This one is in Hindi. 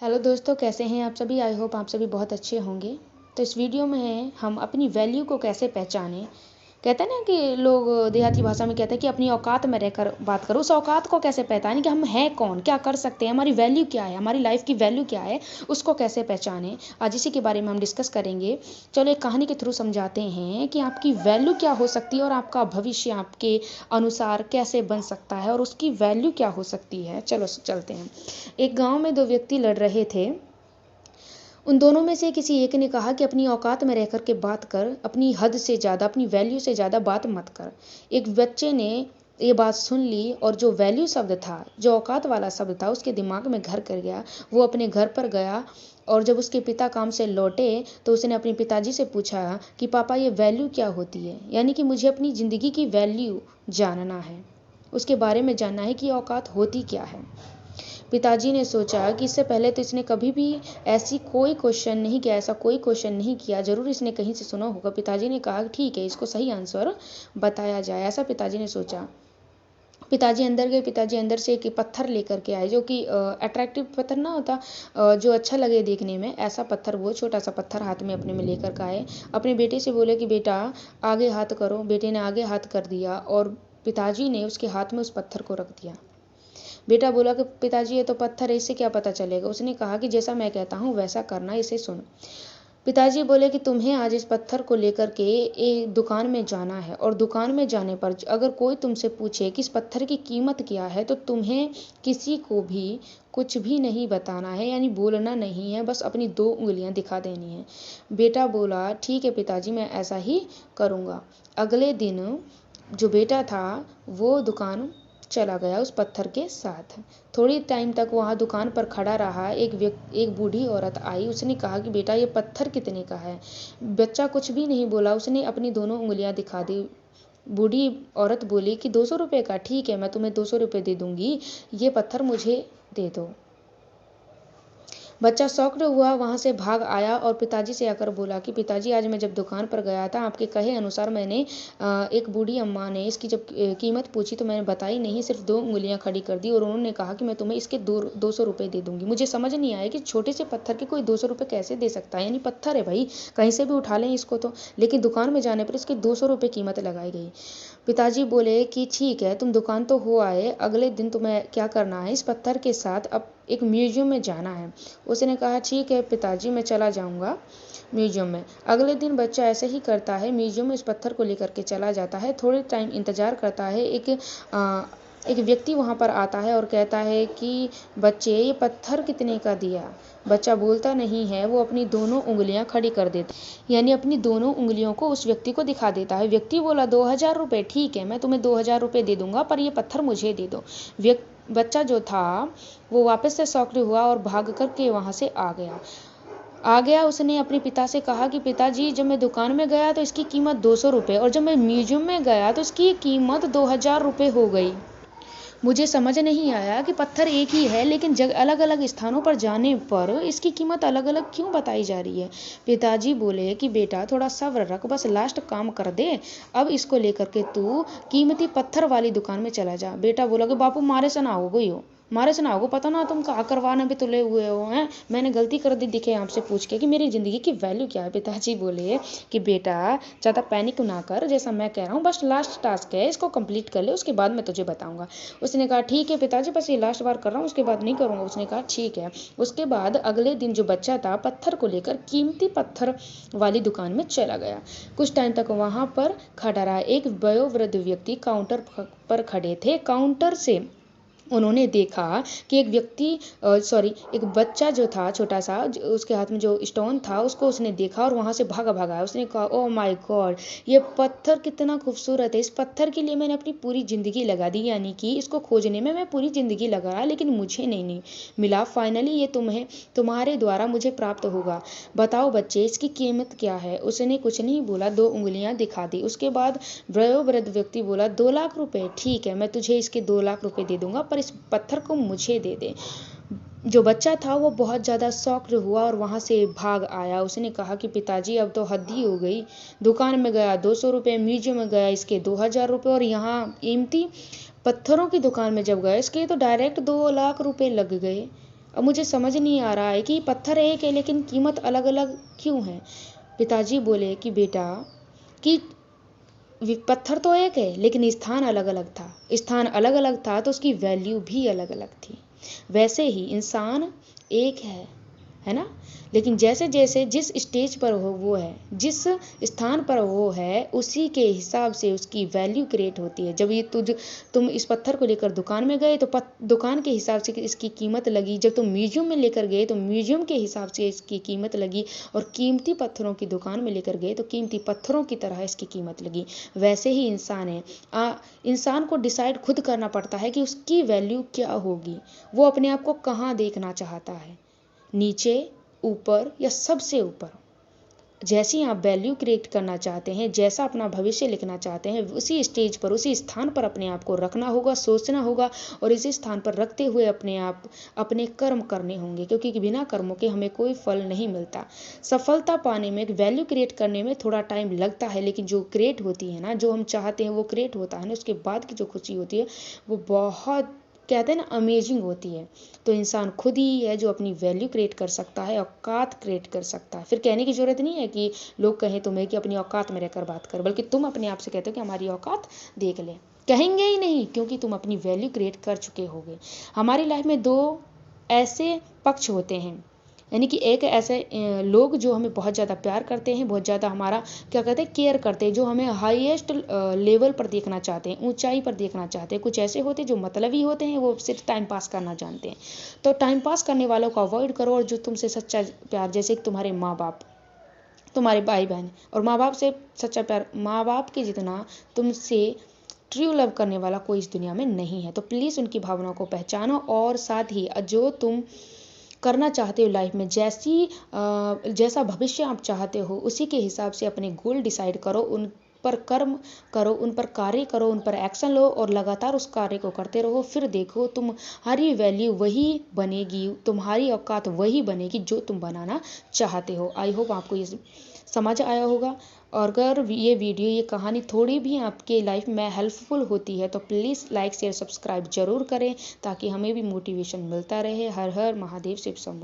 हेलो दोस्तों, कैसे हैं आप सभी। आई होप आप सभी बहुत अच्छे होंगे। तो इस वीडियो में हम अपनी वैल्यू को कैसे पहचानें। कहते हैं ना कि लोग देहाती भाषा में कहते हैं कि अपनी औकात में रहकर बात करो। उस औकात को कैसे पहचानें कि हम हैं कौन, क्या कर सकते हैं, हमारी वैल्यू क्या है, हमारी लाइफ की वैल्यू क्या है, उसको कैसे पहचानें। आज इसी के बारे में हम डिस्कस करेंगे। चलो एक कहानी के थ्रू समझाते हैं कि आपकी वैल्यू क्या हो सकती है और आपका भविष्य आपके अनुसार कैसे बन सकता है और उसकी वैल्यू क्या हो सकती है। चलो चलते हैं। एक गांव में दो व्यक्ति लड़ रहे थे। उन दोनों में से किसी एक ने कहा कि अपनी औकात में रह कर के बात कर, अपनी हद से ज़्यादा, अपनी वैल्यू से ज़्यादा बात मत कर। एक बच्चे ने ये बात सुन ली और जो वैल्यू शब्द था, जो औकात वाला शब्द था, उसके दिमाग में घर कर गया। वो अपने घर पर गया और जब उसके पिता काम से लौटे तो उसने अपने पिताजी से पूछा कि पापा, ये वैल्यू क्या होती है, यानी कि मुझे अपनी ज़िंदगी की वैल्यू जानना है, उसके बारे में जानना है कि औकात होती क्या है। पिताजी ने सोचा कि इससे पहले तो इसने कभी भी ऐसी कोई क्वेश्चन नहीं किया, ऐसा कोई क्वेश्चन नहीं किया, ज़रूर इसने कहीं से सुना होगा। पिताजी ने कहा ठीक है, इसको सही आंसर बताया जाए, ऐसा पिताजी ने सोचा। पिताजी अंदर गए। पिताजी अंदर से एक पत्थर लेकर के आए, जो कि अट्रैक्टिव पत्थर ना होता, जो अच्छा लगे देखने में, ऐसा पत्थर, वो छोटा सा पत्थर हाथ में अपने में लेकर के आए। अपने बेटे से बोले कि बेटा आगे हाथ करो। बेटे ने आगे हाथ कर दिया और पिताजी ने उसके हाथ में उस पत्थर को रख दिया। बेटा बोला कि पिताजी ये तो पत्थर है, इससे क्या पता चलेगा। उसने कहा कि जैसा मैं कहता हूँ वैसा करना, इसे सुन। पिताजी बोले कि तुम्हें आज इस पत्थर को लेकर के एक दुकान में जाना है और दुकान में जाने पर अगर कोई तुमसे पूछे कि इस पत्थर की कीमत क्या है तो तुम्हें किसी को भी कुछ भी नहीं बताना है, यानी बोलना नहीं है, बस अपनी दो उंगलियां दिखा देनी है। बेटा बोला ठीक है पिताजी, मैं ऐसा ही करूँगा। अगले दिन जो बेटा था वो दुकान चला गया उस पत्थर के साथ। थोड़ी टाइम तक वहाँ दुकान पर खड़ा रहा। एक बूढ़ी औरत आई। उसने कहा कि बेटा ये पत्थर कितने का है। बच्चा कुछ भी नहीं बोला, उसने अपनी दोनों उंगलियां दिखा दी। बूढ़ी औरत बोली कि 200 रुपये का। ठीक है, मैं तुम्हें 200 रुपये दे दूंगी, ये पत्थर मुझे दे दो। बच्चा शॉक्ड हुआ, वहाँ से भाग आया और पिताजी से आकर बोला कि पिताजी आज मैं जब दुकान पर गया था, आपके कहे अनुसार मैंने एक बूढ़ी अम्मा ने इसकी जब कीमत पूछी तो मैंने बताई नहीं, सिर्फ दो उंगलियां खड़ी कर दी और उन्होंने कहा कि मैं तुम्हें इसके 200 रुपये दे दूंगी। मुझे समझ नहीं आया कि छोटे से पत्थर के कोई 200 रुपये कैसे दे सकता है, यानी पत्थर है भाई, कहीं से भी उठा लें इसको तो, लेकिन दुकान में जाने पर इसके 200 रुपये कीमत लगाई गई। पिताजी बोले कि ठीक है, तुम दुकान तो हो आए, अगले दिन तुम्हें क्या करना है, इस पत्थर के साथ अब एक म्यूजियम में जाना है। उसने कहा ठीक है पिताजी, मैं चला जाऊंगा म्यूजियम में। अगले दिन बच्चा ऐसे ही करता है, म्यूजियम में इस पत्थर को लेकर के चला जाता है। थोड़े टाइम इंतज़ार करता है। एक व्यक्ति वहाँ पर आता है और कहता है कि बच्चे ये पत्थर कितने का दिया। बच्चा बोलता नहीं है, वो अपनी दोनों उंगलियां खड़ी कर देता, यानी अपनी दोनों उंगलियों को उस व्यक्ति को दिखा देता है। व्यक्ति बोला 2000 रुपये। ठीक है, मैं तुम्हें 2000 रुपये दे दूंगा, पर ये पत्थर मुझे दे दो। बच्चा जो था वो वापस से शॉक्ड हुआ और भाग कर के वहाँ से आ गया। उसने अपने पिता से कहा कि पिताजी जब मैं दुकान में गया तो इसकी कीमत 200 रुपये और जब मैं म्यूजियम में गया तो इसकी कीमत 2000 रुपये हो गई। मुझे समझ नहीं आया कि पत्थर एक ही है, लेकिन अलग अलग स्थानों पर जाने पर इसकी कीमत अलग अलग क्यों बताई जा रही है। पिताजी बोले कि बेटा थोड़ा सब्र रख, बस लास्ट काम कर दे, अब इसको लेकर के तू कीमती पत्थर वाली दुकान में चला जा। बेटा बोला कि बापू मारे से ना हो गई हो, मारे से ना होगा, पता ना तुम कहा करवाने भी तुले हुए हो हैं, मैंने गलती कर दी दिखे आपसे पूछ के कि मेरी ज़िंदगी की वैल्यू क्या है। पिताजी बोले कि बेटा ज़्यादा पैनिक ना कर, जैसा मैं कह रहा हूँ बस लास्ट टास्क है, इसको कंप्लीट कर ले, उसके बाद मैं तुझे बताऊँगा। उसने कहा ठीक है पिताजी, बस ये लास्ट बार कर रहा हूँ, उसके बाद नहीं करूँगा। उसने कहा ठीक है। उसके बाद अगले दिन जो बच्चा था पत्थर को लेकर कीमती पत्थर वाली दुकान में चला गया। कुछ टाइम तक वहाँ पर खड़ा रहा। एक वयोवृद्ध व्यक्ति काउंटर पर खड़े थे। काउंटर से उन्होंने देखा कि एक बच्चा जो था छोटा सा, उसके हाथ में जो स्टोन था उसको उसने देखा और वहाँ से भागा। उसने कहा ओह माय गॉड, ये पत्थर कितना खूबसूरत है, इस पत्थर के लिए मैंने अपनी पूरी ज़िंदगी लगा दी, यानी कि इसको खोजने में मैं पूरी ज़िंदगी लगा रहा, लेकिन मुझे नहीं मिला। फाइनली ये तुम्हारे द्वारा मुझे प्राप्त होगा। बताओ बच्चे इसकी कीमत क्या है। उसने कुछ नहीं बोला, दो उंगलियां दिखा दी। उसके बाद वयोवृद्ध व्यक्ति बोला 2 लाख रुपए। ठीक है, मैं तुझे इसके 2 लाख रुपए दे दूंगा, पर इस पत्थर को मुझे दे दे। जो बच्चा था वो बहुत ज़्यादा शॉक्ड हुआ और वहाँ से भाग आया। उसने कहा कि पिताजी अब तो हद ही हो गई, दुकान में गया 200 रुपये, म्यूजियम में गया इसके 2000 रुपये, और यहाँ कीमती पत्थरों की दुकान में जब गए इसके तो डायरेक्ट 2 लाख रुपए लग गए। अब मुझे समझ नहीं आ रहा है कि पत्थर एक है लेकिन कीमत अलग अलग क्यों है। पिताजी बोले कि बेटा, कि पत्थर तो एक है लेकिन स्थान अलग अलग था। स्थान अलग अलग था तो उसकी वैल्यू भी अलग अलग थी। वैसे ही इंसान एक है ना, लेकिन जैसे जैसे जिस स्टेज पर हो वो है, जिस स्थान पर वो है, उसी के हिसाब से उसकी वैल्यू क्रिएट होती है। जब ये तुम इस पत्थर को लेकर दुकान में गए तो दुकान के हिसाब से इसकी कीमत लगी। जब तुम म्यूजियम में लेकर गए तो म्यूजियम के हिसाब से इसकी कीमत लगी। और कीमती पत्थरों की दुकान में लेकर गए तो कीमती पत्थरों की तरह इसकी कीमत लगी। वैसे ही इंसान है। इंसान को डिसाइड खुद करना पड़ता है कि उसकी वैल्यू क्या होगी। वो अपने आप को कहाँ देखना चाहता है, नीचे, ऊपर या सबसे ऊपर। जैसी आप वैल्यू क्रिएट करना चाहते हैं, जैसा अपना भविष्य लिखना चाहते हैं, उसी स्टेज पर, उसी स्थान पर अपने आप को रखना होगा, सोचना होगा। और इसी स्थान पर रखते हुए अपने कर्म करने होंगे, क्योंकि बिना कर्मों के हमें कोई फल नहीं मिलता। सफलता पाने में, वैल्यू क्रिएट करने में थोड़ा टाइम लगता है, लेकिन जो क्रिएट होती है ना, जो हम चाहते हैं वो क्रिएट होता है ना, उसके बाद की जो खुशी होती है वो बहुत, कहते हैं ना, अमेजिंग होती है। तो इंसान खुद ही है जो अपनी वैल्यू क्रिएट कर सकता है, औकात क्रिएट कर सकता है। फिर कहने की ज़रूरत नहीं है कि लोग कहें तुम्हें कि अपनी औकात में रहकर बात कर, बल्कि तुम अपने आप से कहते हो कि हमारी औकात देख ले। कहेंगे ही नहीं, क्योंकि तुम अपनी वैल्यू क्रिएट कर चुके होगे। हमारी लाइफ में दो ऐसे पक्ष होते हैं, यानी कि एक ऐसे लोग जो हमें बहुत ज़्यादा प्यार करते हैं, बहुत ज़्यादा हमारा, क्या कहते हैं, केयर करते हैं, जो हमें हाईएस्ट लेवल पर देखना चाहते हैं, ऊंचाई पर देखना चाहते हैं। कुछ ऐसे होते हैं जो मतलबी होते हैं, वो सिर्फ टाइम पास करना जानते हैं। तो टाइम पास करने वालों को अवॉइड करो, और जो तुमसे सच्चा प्यार, जैसे कि तुम्हारे माँ बाप, तुम्हारे भाई बहन, और माँ बाप से सच्चा प्यार, माँ बाप के जितना तुमसे ट्रू लव करने वाला कोई इस दुनिया में नहीं है। तो प्लीज़ उनकी भावनाओं को पहचानो, और साथ ही जो तुम करना चाहते हो लाइफ में, जैसा भविष्य आप चाहते हो, उसी के हिसाब से अपने गोल डिसाइड करो, उन पर कर्म करो, उन पर कार्य करो, उन पर एक्शन लो, और लगातार उस कार्य को करते रहो। फिर देखो तुम्हारी वैल्यू वही बनेगी, तुम्हारी औकात वही बनेगी जो तुम बनाना चाहते हो। आई होप आपको ये समझ आया होगा। और अगर ये वीडियो, ये कहानी थोड़ी भी आपके लाइफ में हेल्पफुल होती है तो प्लीज़ लाइक शेयर सब्सक्राइब जरूर करें, ताकि हमें भी मोटिवेशन मिलता रहे। हर हर महादेव, शिव शंभू।